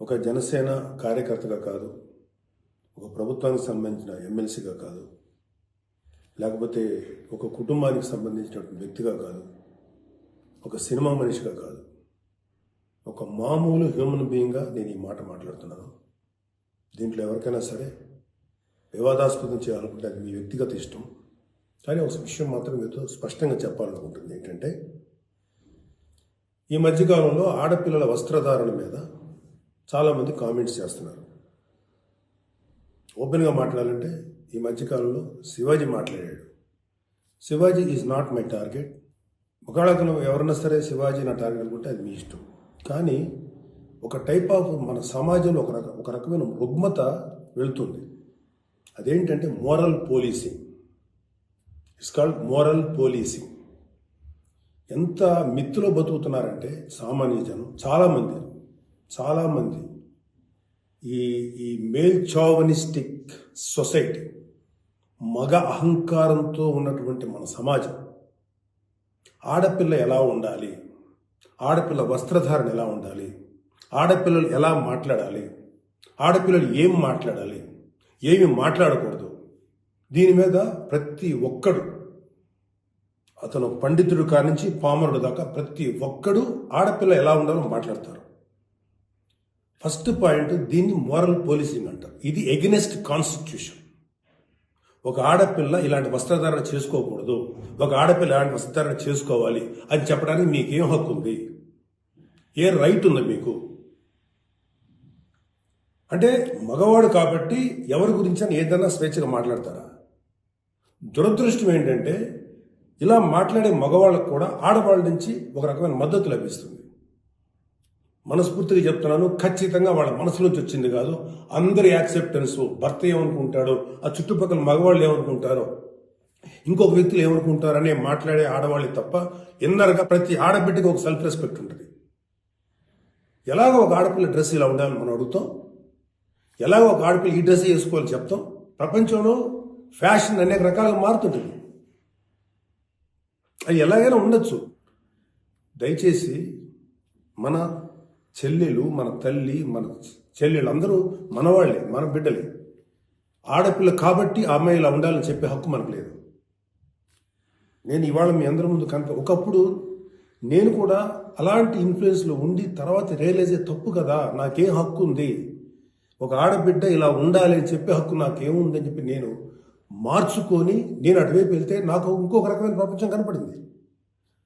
ఒక జనసేన కార్యకర్తగా కాదు, ఒక ప్రభుత్వానికి సంబంధించిన ఎమ్మెల్సీగా కాదు, లేకపోతే ఒక కుటుంబానికి సంబంధించినటువంటి వ్యక్తిగా కాదు, ఒక సినిమా మనిషిగా కాదు, ఒక మామూలు హ్యూమన్ బీయింగ్గా నేను ఈ మాట మాట్లాడుతున్నాను. దీంట్లో ఎవరికైనా సరే వివాదాస్పదం చేయాలనుకుంటే అది మీ వ్యక్తిగత ఇష్టం. కానీ ఒక విషయం మాత్రం మీతో స్పష్టంగా చెప్పాలనుకుంటుంది ఏంటంటే, ఈ మధ్యకాలంలో ఆడపిల్లల వస్త్రధారణ మీద చాలామంది కామెంట్స్ చేస్తున్నారు. ఓపెన్గా మాట్లాడాలంటే ఈ మధ్యకాలంలో శివాజీ మాట్లాడాడు. Shivaji is not my target. ఒకవేళ అతను ఎవరన్నా సరే శివాజీ నా టార్గెట్ అనుకుంటే అది మీ ఇష్టం. కానీ ఒక టైప్ ఆఫ్ మన సమాజంలో ఒక రకమైన రుగ్మత వెళ్తుంది. అదేంటంటే moral policing. It's called moral policing. ఎంత మిత్తులో బతుకుతున్నారంటే సామాన్య జనం చాలామంది ఈ మేల్ చావనిస్టిక్ సొసైటీ, మగ అహంకారంతో ఉన్నటువంటి మన సమాజం, ఆడపిల్ల ఎలా ఉండాలి, ఆడపిల్ల వస్త్రధారణ ఎలా ఉండాలి, ఆడపిల్లలు ఎలా మాట్లాడాలి, ఆడపిల్లలు ఏం మాట్లాడాలి, ఏమి మాట్లాడకూడదు, దీని మీద ప్రతి ఒక్కడు, అతను పండితుడు కానించి పామరుడు దాకా ప్రతి ఒక్కడు ఆడపిల్ల ఎలా ఉండాలో మాట్లాడతారు. ఫస్ట్ పాయింట్, దీన్ని మోరల్ పోలీసింగ్ అంటారు. ఇది ఎగెనెస్ట్ కాన్స్టిట్యూషన్. ఒక ఆడపిల్ల ఇలాంటి వస్త్రధారణ చేసుకోకూడదు, ఒక ఆడపిల్ల ఇలాంటి వస్త్రధారణ చేసుకోవాలి అని చెప్పడానికి మీకేం హక్కు ఉంది? ఏ రైట్ ఉంది మీకు? అంటే మగవాడు కాబట్టి ఎవరి గురించి అని ఏదైనా స్వేచ్ఛగా మాట్లాడతారా? దురదృష్టం ఏంటంటే ఇలా మాట్లాడే మగవాళ్ళకు కూడా ఆడవాళ్ళ నుంచి ఒక రకమైన మద్దతు లభిస్తుంది. మనస్ఫూర్తిగా చెప్తున్నాను, ఖచ్చితంగా వాళ్ళ మనసులోంచి వచ్చింది కాదు. అందరి యాక్సెప్టెన్స్, భర్త ఏమనుకుంటాడో, ఆ చుట్టుపక్కల మగవాళ్ళు ఏమనుకుంటారో, ఇంకొక వ్యక్తులు ఏమనుకుంటారనే మాట్లాడే ఆడవాళ్ళు తప్ప ఎన్నరగా ప్రతి ఆడబిడ్డకి ఒక సెల్ఫ్ రెస్పెక్ట్ ఉంటుంది. ఎలాగో ఒక ఆడపిల్ల డ్రెస్ ఇలా ఉండాలని మనం అడుగుతాం, ఎలాగో ఒక ఆడపిల్ల ఈ డ్రెస్ వేసుకోవాలని చెప్తాం. ప్రపంచంలో ఫ్యాషన్ అనేక రకాలుగా మారుతుంటుంది. అది ఎలాగైనా ఉండొచ్చు. దయచేసి మన చెల్లెలు, మన తల్లి, మన చెల్లెలు అందరూ మనవాళ్లే, మన బిడ్డలే. ఆడపిల్ల కాబట్టి ఆ అమ్మాయి ఇలా ఉండాలని చెప్పే హక్కు మనకు లేదు. నేను ఇవాళ మీ అందరి ముందు ఒకప్పుడు నేను కూడా అలాంటి ఇన్ఫ్లుయెన్స్లో ఉండి తర్వాత రియలైజ్ అయ్యే తప్పు కదా, నాకేం హక్కు ఉంది, ఒక ఆడబిడ్డ ఇలా ఉండాలి అని చెప్పే హక్కు నాకేముందని చెప్పి నేను మార్చుకొని నేను అటువైపు వెళ్తే నాకు ఇంకొక రకమైన ప్రపంచం కనపడింది.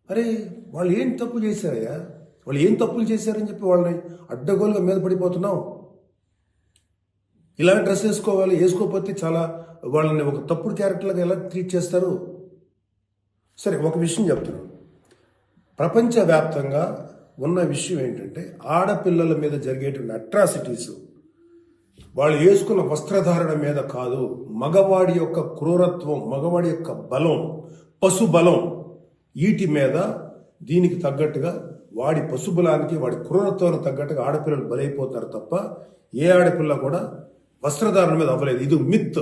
అరే వాళ్ళు ఏం తప్పు చేశారయ్యా, వాళ్ళు ఏం తప్పులు చేశారని చెప్పి వాళ్ళని అడ్డగోలుగా మీద పడిపోతున్నాం. ఇలా డ్రెస్ వేసుకోవాలి, వేసుకోకపోతే చాలా వాళ్ళని ఒక తప్పుడు క్యారెక్టర్లుగా ఎలా ట్రీట్ చేస్తారు? సరే, ఒక విషయం చెప్తున్నాను. ప్రపంచవ్యాప్తంగా ఉన్న విషయం ఏంటంటే ఆడపిల్లల మీద జరిగేటువంటి అట్రాసిటీస్ వాళ్ళు వేసుకున్న వస్త్రధారణ మీద కాదు, మగవాడి యొక్క క్రూరత్వం, మగవాడి యొక్క బలం, పశు బలం, వీటి మీద దీనికి తగ్గట్టుగా వాడి పశుబలానికి, వాడి క్రూరత్వానికి తగ్గట్టుగా ఆడపిల్లలు బలైపోతారు తప్ప ఏ ఆడపిల్ల కూడా వస్త్రధారణ మీద అవ్వలేదు. ఇది మిత్.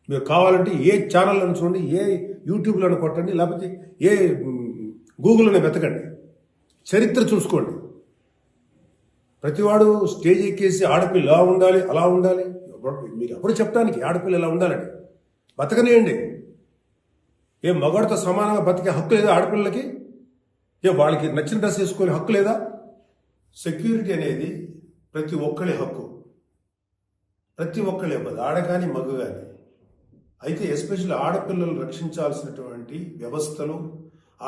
మీరు కావాలంటే ఏ ఛానల్లను చూడండి, ఏ యూట్యూబ్లను కొట్టండి, లేకపోతే ఏ గూగుల్లోనే వెతకండి, చరిత్ర చూసుకోండి. ప్రతివాడు స్టేజ్ ఎక్కేసి ఆడపిల్ల ఇలా ఉండాలి, అలా ఉండాలి, మీరు ఎప్పుడు చెప్పడానికి ఆడపిల్ల ఇలా ఉండాలని బతకనేయండి. ఏ మగవాడితో సమానంగా బతికే హక్కు లేదా ఆడపిల్లలకి? ఏ వాళ్ళకి నచ్చిన డ్రెస్ వేసుకునే హక్కు లేదా? సెక్యూరిటీ అనేది ప్రతి ఒక్కరి హక్కు, ప్రతి ఒక్కళ్ళే, ఆడ కానీ మగ కానీ. అయితే ఎస్పెషల్లీ ఆడపిల్లలు రక్షించాల్సినటువంటి వ్యవస్థలు,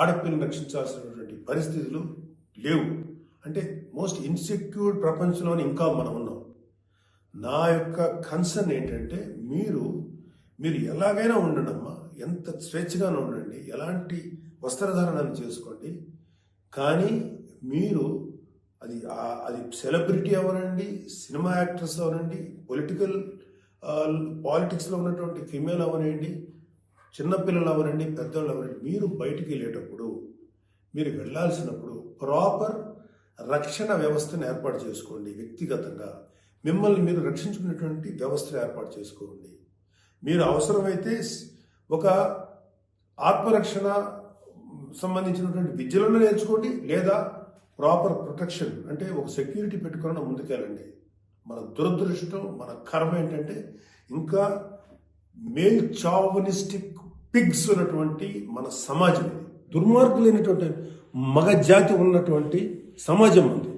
ఆడపిల్లలు రక్షించాల్సినటువంటి పరిస్థితులు లేవు. అంటే మోస్ట్ ఇన్సెక్యూర్ ప్రపంచంలోనే ఇంకా మనం ఉన్నాం. నా యొక్క కన్సర్న్ ఏంటంటే మీరు ఎలాగైనా ఉండండి అమ్మా, ఎంత స్వేచ్ఛగానే ఉండండి, ఎలాంటి వస్త్రధారణలు చేసుకోండి. కానీ మీరు అది సెలబ్రిటీ అవనండి, సినిమా యాక్టర్స్ అవనండి, పాలిటిక్స్లో ఉన్నటువంటి ఫిమేల్ అవనండి, చిన్నపిల్లలు అవనండి, పెద్దవాళ్ళు అవనండి, మీరు బయటికి వెళ్ళేటప్పుడు, మీరు వెళ్ళాల్సినప్పుడు ప్రాపర్ రక్షణ వ్యవస్థను ఏర్పాటు చేసుకోండి. వ్యక్తిగతంగా మిమ్మల్ని మీరు రక్షించుకునేటువంటి వ్యవస్థను ఏర్పాటు చేసుకోండి. మీరు అవసరమైతే ఒక ఆత్మరక్షణ సంబంధించినటువంటి విద్యలను నేర్చుకోండి, లేదా ప్రాపర్ ప్రొటెక్షన్ అంటే ఒక సెక్యూరిటీ పెట్టుకుని ముందుకెళ్ళండి. మన దురదృష్టం, మన కర్మ ఏంటంటే ఇంకా మేల్ చావనిస్టిక్ పిగ్స్ ఉన్నటువంటి మన సమాజం ఇది. దుర్మార్గులైనటువంటి మగ జాతి ఉన్నటువంటి సమాజం ఉంది.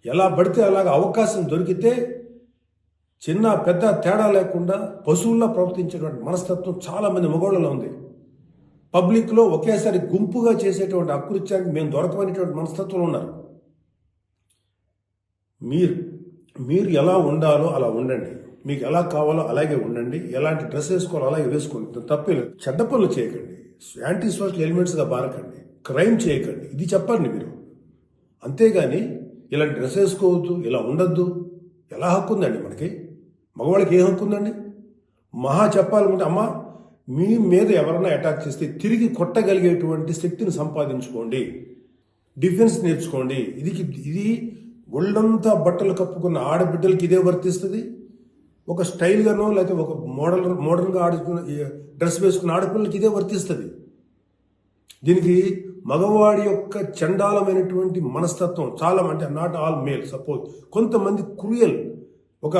ఎలా పడితే అలాగ అవకాశం దొరికితే చిన్న పెద్ద తేడా లేకుండా పశువుల్లా ప్రవర్తించేటువంటి మనస్తత్వం చాలా మంది మగవాళ్ళలో ఉంది. పబ్లిక్లో ఒకేసారి గుంపుగా చేసేటువంటి అకృత్యానికి మేము దొరకమనేటువంటి మనస్తత్వంలో ఉన్నారు. మీరు ఎలా ఉండాలో అలా ఉండండి, మీకు ఎలా కావాలో అలాగే ఉండండి, ఎలాంటి డ్రెస్ వేసుకోవాలో అలాగే వేసుకోండి, తప్పలేదు. చెడ్డ పనులు చేయకండి, యాంటీ సోషల్ ఎలిమెంట్స్గా బారకండి, క్రైమ్ చేయకండి, ఇది చెప్పండి మీరు. అంతేగాని ఇలాంటి డ్రెస్ వేసుకోవద్దు, ఇలా ఉండొద్దు, ఎలా హక్కు ఉందండి మనకి? మగవాళ్ళకి ఏ హక్కు ఉందండి? మహా చెప్పాలనుకుంటే అమ్మ మీ మీద ఎవరైనా అటాక్ చేస్తే తిరిగి కొట్టగలిగేటువంటి శక్తిని సంపాదించుకోండి, డిఫెన్స్ నేర్చుకోండి. ఇది ఒళ్ళంతా బట్టలు కప్పుకున్న ఆడబిడ్డలకి ఇదే వర్తిస్తుంది. ఒక స్టైల్గానో లేకపోతే ఒక మోడల్గా డ్రెస్ వేసుకున్న ఆడపిల్లలకి ఇదే వర్తిస్తుంది. దీనికి మగవాడి యొక్క చండాలమైనటువంటి మనస్తత్వం చాలా, అంటే నాట్ ఆల్ మేల్, సపోజ్ కొంతమంది క్రూయల్, ఒక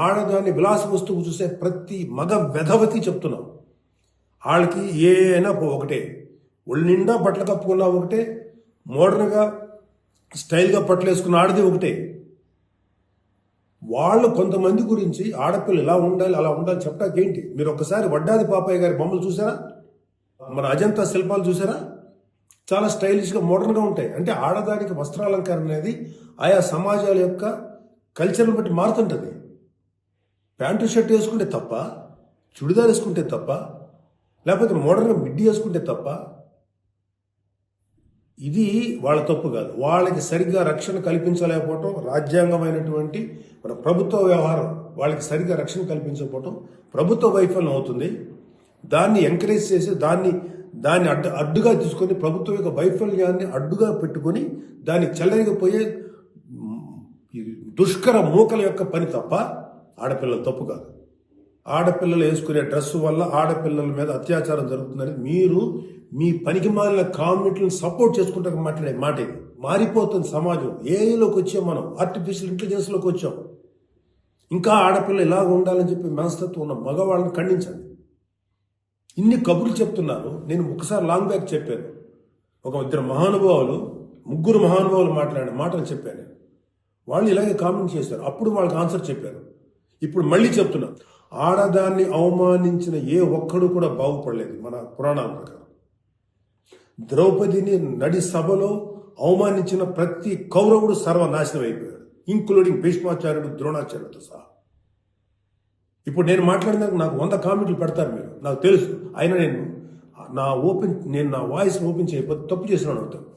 ఆడదాన్ని విలాస వస్తువు చూసే ప్రతి మగ వెధవతి చెప్తున్నాం, వాళ్ళకి ఏ అయినా ఒకటే, ఒళ్ళు నిండా బట్టలు కప్పుకున్నా ఒకటే, మోడర్న్గా స్టైల్గా బట్టలు వేసుకున్న ఆడది ఒకటే. వాళ్ళు కొంతమంది గురించి ఆడపిల్లలు ఇలా ఉండాలి అలా ఉండాలి చెప్పడానికి ఏంటి? మీరు ఒక్కసారి వడ్డాది పాపయ్య గారి బొమ్మలు చూసారా? మన అజంతా శిల్పాలు చూసారా? చాలా స్టైలిష్గా మోడర్న్గా ఉంటాయి. అంటే ఆడదానికి వస్త్రాలంకరణ అనేది ఆయా సమాజాల యొక్క కల్చర్ని బట్టి మారుతుంటుంది. ప్యాంటు షర్ట్ వేసుకుంటే తప్ప, చుడిదార్ వేసుకుంటే తప్ప, లేకపోతే మోడర్న్గా మిడ్డీ వేసుకుంటే తప్ప, ఇది వాళ్ళ తప్పు కాదు. వాళ్ళకి సరిగ్గా రక్షణ కల్పించలేకపోవటం, రాజ్యాంగమైనటువంటి మన ప్రభుత్వ వ్యవహారం వాళ్ళకి సరిగ్గా రక్షణ కల్పించకపోవటం ప్రభుత్వ వైఫల్యం అవుతుంది. దాన్ని ఎంకరేజ్ చేసి దాన్ని అడ్డుగా తీసుకొని ప్రభుత్వం యొక్క వైఫల్యాన్ని అడ్డుగా పెట్టుకొని దాన్ని చెల్లరిగిపోయే దుష్కర మూకల యొక్క పని తప్ప ఆడపిల్లల తప్పు కాదు. ఆడపిల్లలు వేసుకునే డ్రెస్సు వల్ల ఆడపిల్లల మీద అత్యాచారం జరుగుతుందని మీరు మీ పనికి మాలిన కామెంట్లను సపోర్ట్ చేసుకుంటా మాట్లాడే మాట ఇది. మారిపోతుంది సమాజం. ఏఐలోకి వచ్చాం మనం, ఆర్టిఫిషియల్ ఇంటెలిజెన్స్లోకి వచ్చాం. ఇంకా ఆడపిల్ల ఇలాగ ఉండాలని చెప్పి మనస్తత్వం ఉన్న మగవాళ్ళని ఖండించండి. ఇన్ని కబుర్లు చెప్తున్నారు. నేను ఒకసారి లాంగ్ బ్యాక్ చెప్పాను, ముగ్గురు మహానుభావులు మాట్లాడిన మాటలు చెప్పాను. వాళ్ళు ఇలాగే కామెంట్ చేశారు. అప్పుడు వాళ్ళకి ఆన్సర్ చెప్పాను. ఇప్పుడు మళ్ళీ చెప్తున్నా, ఆడదాన్ని అవమానించిన ఏ ఒక్కడు కూడా బాగుపడలేదు మన పురాణాల ప్రకారం. ద్రౌపదిని నడి సభలో అవమానించిన ప్రతి కౌరవుడు సర్వనాశనం అయిపోయాడు, ఇంక్లూడింగ్ భీష్మాచార్యుడు, ద్రోణాచార్యుడితో సహా. ఇప్పుడు నేను మాట్లాడినాక నాకు 100 కామెంట్లు పెడతారు మీరు, నాకు తెలుసు. అయినా నేను నా వాయిస్ ఓపెన్ చేయకపోతే తప్పు చేసినాను అవుతాను.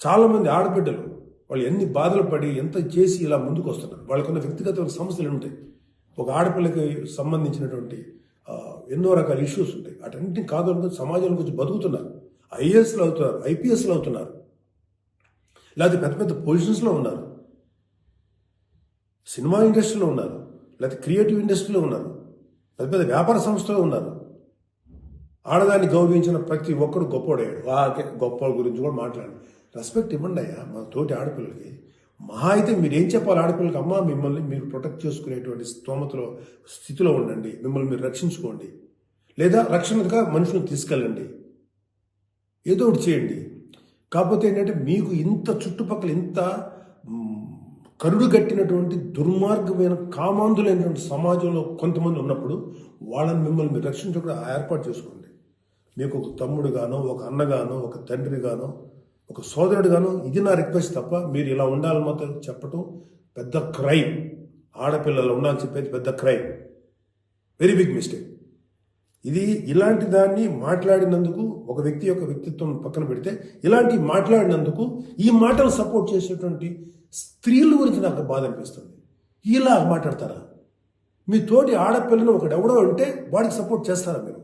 చాలా మంది ఆడబిడ్డలు వాళ్ళు ఎన్ని బాధలు పడి ఎంత చేసి ఇలా ముందుకు వస్తున్నారు. వాళ్ళకున్న వ్యక్తిగత సమస్యలు ఉంటాయి. ఒక ఆడపిల్లకి సంబంధించినటువంటి ఎన్నో రకాల ఇష్యూస్ ఉంటాయి. అటన్నింటినీ కాదు సమాజం గురించి బతుకుతున్నారు. ఐఏఎస్లు అవుతున్నారు, ఐపీఎస్లు అవుతున్నారు, లేకపోతే పెద్ద పెద్ద పొజిషన్స్లో ఉన్నారు, సినిమా ఇండస్ట్రీలో ఉన్నారు, లేకపోతే క్రియేటివ్ ఇండస్ట్రీలో ఉన్నారు, పెద్ద పెద్ద వ్యాపార సంస్థలో ఉన్నారు. ఆడదాన్ని గౌరవించిన ప్రతి ఒక్కడు గొప్పోడయ్యాడు. గొప్ప గురించి కూడా మాట్లాడండి, రెస్పెక్ట్ ఇవ్వండి అయ్యా మన తోటి ఆడపిల్లలకి. మహా అయితే మీరు ఏం చెప్పాలి ఆడపిల్లలకి? అమ్మ మిమ్మల్ని మీరు ప్రొటెక్ట్ చేసుకునేటువంటి స్థితిలో ఉండండి, మిమ్మల్ని మీరు రక్షించుకోండి, లేదా రక్షణగా మనుషులను తీసుకెళ్ళండి, ఏదో ఒకటి చేయండి. కాకపోతే ఏంటంటే మీకు ఇంత చుట్టుపక్కల ఇంత కరుడు కట్టినటువంటి దుర్మార్గమైన కామాంధులైనటువంటి సమాజంలో కొంతమంది ఉన్నప్పుడు వాళ్ళని మిమ్మల్ని మీరు రక్షించకుండా ఏర్పాటు చేసుకోండి. మీకు ఒక తమ్ముడుగానో, ఒక అన్నగానో, ఒక తండ్రిగానో, ఒక సోదరుడుగానో ఇది నా రిక్వెస్ట్ తప్ప మీరు ఇలా ఉండాలని మాత్రం చెప్పటం పెద్ద క్రైమ్. ఆడపిల్లలు ఉండాలని చెప్పేది పెద్ద క్రైమ్, వెరీ బిగ్ మిస్టేక్. ఇలాంటి దాన్ని మాట్లాడినందుకు ఒక వ్యక్తి యొక్క వ్యక్తిత్వం పక్కన పెడితే ఇలాంటి మాట్లాడినందుకు ఈ మాటలు సపోర్ట్ చేసేటువంటి స్త్రీల గురించి నాకు బాధ అనిపిస్తుంది. ఇలా మాట్లాడతారా? మీ తోటి ఆడపిల్లను ఒకడెవడో అంటే వాడికి సపోర్ట్ చేస్తారా మీరు?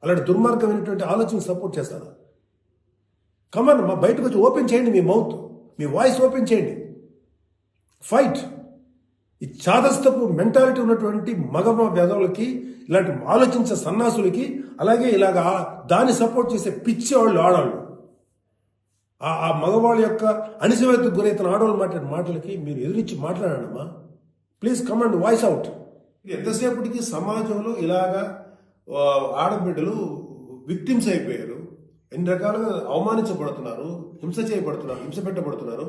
అలాంటి దుర్మార్గమైనటువంటి ఆలోచన సపోర్ట్ చేస్తారా? కమన్, బయటకు వచ్చి ఓపెన్ చేయండి మీ మౌత్, మీ వాయిస్ ఓపెన్ చేయండి, ఫైట్. ఈ చాదస్తపు మెంటాలిటీ ఉన్నటువంటి మగ వ్యధవులకి, ఇలాంటి ఆలోచించే సన్నాసులకి, అలాగే ఇలాగా దాన్ని సపోర్ట్ చేసే పిచ్చి వాళ్ళు ఆడవాళ్ళు, ఆ మగవాళ్ళ యొక్క అణిసివేతకు గురైతున్న ఆడవాళ్ళు మాట్లాడే మాటలకి మీరు ఎదురించి మాట్లాడానమ్మా. Please come and voice out. ఎంతసేపటికి సమాజంలో ఇలాగా ఆడబిడ్డలు విక్టిమ్స్ అయిపోయారు, ఎన్ని రకాలుగా అవమానించబడుతున్నారు, హింస చేయబడుతున్నారు, హింస పెట్టబడుతున్నారు.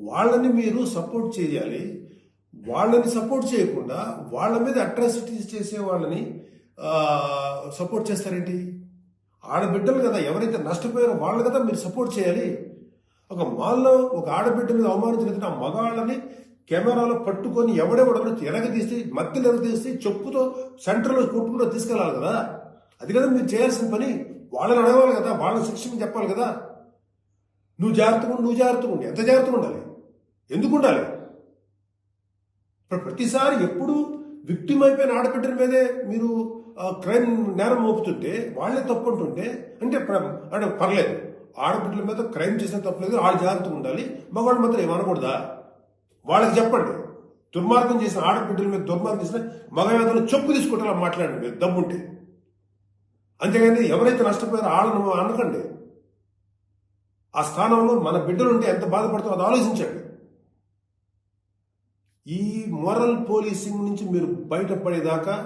వాళ్ళని మీరు సపోర్ట్ చేయాలి. వాళ్ళని సపోర్ట్ చేయకుండా వాళ్ళ మీద అట్రాసిటీస్ చేసే వాళ్ళని సపోర్ట్ చేస్తారేంటి? ఆడబిడ్డలు కదా, ఎవరైతే నష్టపోయారో వాళ్ళు కదా మీరు సపోర్ట్ చేయాలి. ఒక మాల్లో ఒక ఆడబిడ్డ మీద అవమానించినట్టు ఆ మగాళ్ళని కెమెరాలో పట్టుకొని ఎవడెవడో ఎరగదీసి మధ్యలో ఎరగదీసి చెప్పుతో సెంటర్లో కొట్టుకుంటూ తీసుకెళ్ళాలి కదా. అది కదా మీరు చేయాల్సిన పని. వాళ్ళని అడగాలి కదా, వాళ్ళని శిక్షణ చెప్పాలి కదా. నువ్వు జాగ్రత్తగా ఉండి ఎంత జాగ్రత్తగా ఉండాలి? ఎందుకు ఉండాలి? ప్రతిసారి ఎప్పుడు విక్టిమ్ అయిపోయిన ఆడబిడ్డల మీదే మీరు క్రైమ్ నేరం మోపుతుంటే, వాళ్ళే తప్పు అంటుంటే అంటే పర్లేదు, ఆడబిడ్డల మీద క్రైమ్ చేసిన తప్పలేదు, వాళ్ళు జాగ్రత్తగా ఉండాలి, మగవాళ్ళు మాత్రం ఏమనకూడదా? వాళ్ళకి చెప్పండి. దుర్మార్గం చేసిన ఆడబిడ్డల మీద దుర్మార్గం చేసిన మగవేదలు చెప్పు తీసుకుంటే మాట్లాడండి మీరు దమ్ముంటే. అంతేగాని ఎవరైతే నష్టపోయారో వాళ్ళను అనకండి. ఆ స్థానంలో మన బిడ్డలు ఉంటే ఎంత బాధపడుతుందో అది ఆలోచించండి. ఈ మోరల్ పోలీసింగ్ నుంచి మీరు బయటపడేదాకా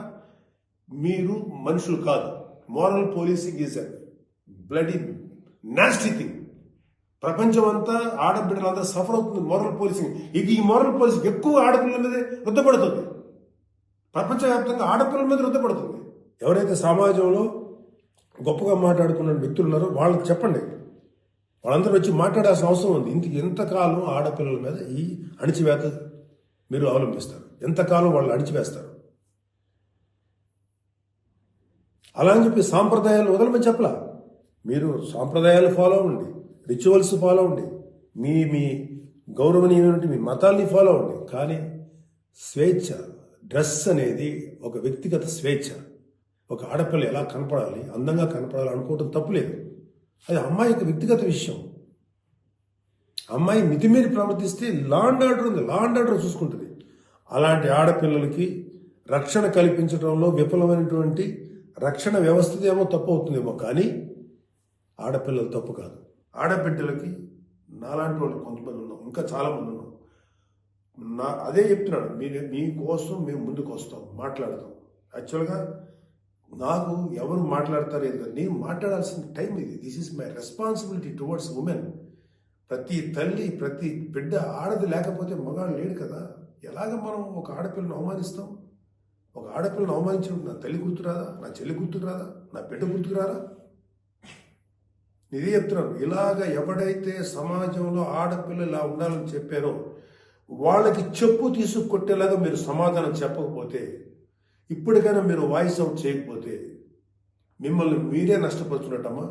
మీరు మనుషులు కాదు. Moral policing is a bloody nasty thing. ప్రపంచం అంతా ఆడబిడ్డలంతా సఫర్ అవుతుంది మోరల్ పోలీసింగ్. ఈ మోరల్ పోలీసింగ్ ఎక్కువ ఆడపిల్లల మీద రుద్దపడుతుంది. ప్రపంచవ్యాప్తంగా ఆడపిల్లల మీద రుద్దపడుతుంది. ఎవరైతే సమాజంలో గొప్పగా మాట్లాడుకున్న వ్యక్తులు ఉన్నారో వాళ్ళకి చెప్పండి. వాళ్ళందరూ వచ్చి మాట్లాడాల్సిన అవసరం ఉంది. ఎంతకాలం ఆడపిల్లల మీద ఈ అణిచివేత మీరు అవలంబిస్తారు? ఎంతకాలం వాళ్ళు అణిచివేస్తారు? అలా అని చెప్పి సాంప్రదాయాలు వదలమని చెప్పలా. మీరు సాంప్రదాయాలు ఫాలో అవ్వండి, రిచువల్స్ ఫాలో అవ్వండి, మీ గౌరవనీయమైన మీ మతాల్ని ఫాలో అవ్వండి. కానీ స్వేచ్ఛ, డ్రెస్ అనేది ఒక వ్యక్తిగత స్వేచ్ఛ. ఒక ఆడపిల్ల ఎలా కనపడాలి, అందంగా కనపడాలి అనుకోవటం తప్పులేదు. అది అమ్మాయి యొక్క వ్యక్తిగత విషయం. అమ్మాయి మితిమీరి ప్రవర్తిస్తే లా అండ్ ఆర్డర్ ఉంది, లా అండ్ ఆర్డర్ చూసుకుంటుంది. అలాంటి ఆడపిల్లలకి రక్షణ కల్పించడంలో విఫలమైనటువంటి రక్షణ వ్యవస్థ ఏమో తప్పు అవుతుందేమో, కానీ ఆడపిల్లలు తప్పు కాదు. ఆడబిడ్డలకి నాలాంటి వాళ్ళు కొంతమంది ఉన్నాం, ఇంకా చాలామంది ఉన్నాం. అదే చెప్తున్నాడు, మీకోసం మేము ముందుకు వస్తాం, మాట్లాడతాం. యాక్చువల్గా నాకు ఎవరు మాట్లాడతారు ఏదో, నేను మాట్లాడాల్సిన టైం ఇది. This is my responsibility towards women. ప్రతి తల్లి, ప్రతి బిడ్డ ఆడది లేకపోతే మగాడు లేడు కదా. ఎలాగ మనం ఒక ఆడపిల్లను అవమానిస్తాం? ఒక ఆడపిల్లను అవమానించినప్పుడు నా తల్లి గుర్తురాదా, నా చెల్లి గుర్తురాదా, నా బిడ్డ గుర్తుకురారా? ఇదే చెప్తున్నాను. ఇలాగ ఎవడైతే సమాజంలో ఆడపిల్లలు ఇలా ఉండాలని చెప్పారో వాళ్ళకి చెప్పు తీసుకొట్టేలాగా మీరు సమాధానం చెప్పకపోతే, ఇప్పటికైనా మీరు వాయిస్ అవుట్ చేయకపోతే మిమ్మల్ని మీరే నష్టపరుచున్నట్టమ్మా.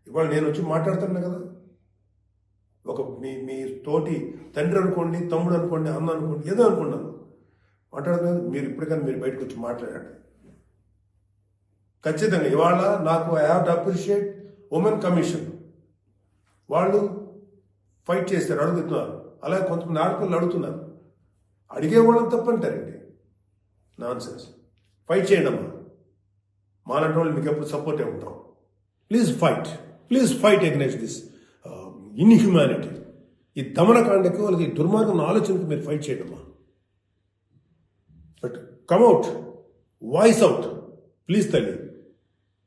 ఇవాళ నేను వచ్చి మాట్లాడుతున్నా కదా, ఒక మీ తోటి తండ్రి అనుకోండి, తమ్ముడు అనుకోండి, అన్న అనుకోండి, ఏదో అనుకున్నాను మాట్లాడుతున్నాను. మీరు ఇప్పటికైనా మీరు బయటకు వచ్చి మాట్లాడండి. ఖచ్చితంగా ఇవాళ నాకు I have to appreciate women commission. వాళ్ళు ఫైట్ చేస్తారు, అడుగుతున్నారు. అలాగే కొంతమంది ఆడపిల్లలు అడుగుతున్నారు. అడిగే వాళ్ళని తప్పంటారండి, నాన్ సెన్స్. ఫైట్ చేయండి అమ్మా, మాలాంటి వాళ్ళు మీకు ఎప్పుడు సపోర్టే ఉంటాం. Please fight against this inhumanity. ఈ దమనకాండకు వాళ్ళకి దుర్మార్గం ఆలోచనకు మీరు ఫైట్ చేయండి అమ్మా. But come out, voice out please తల్లి.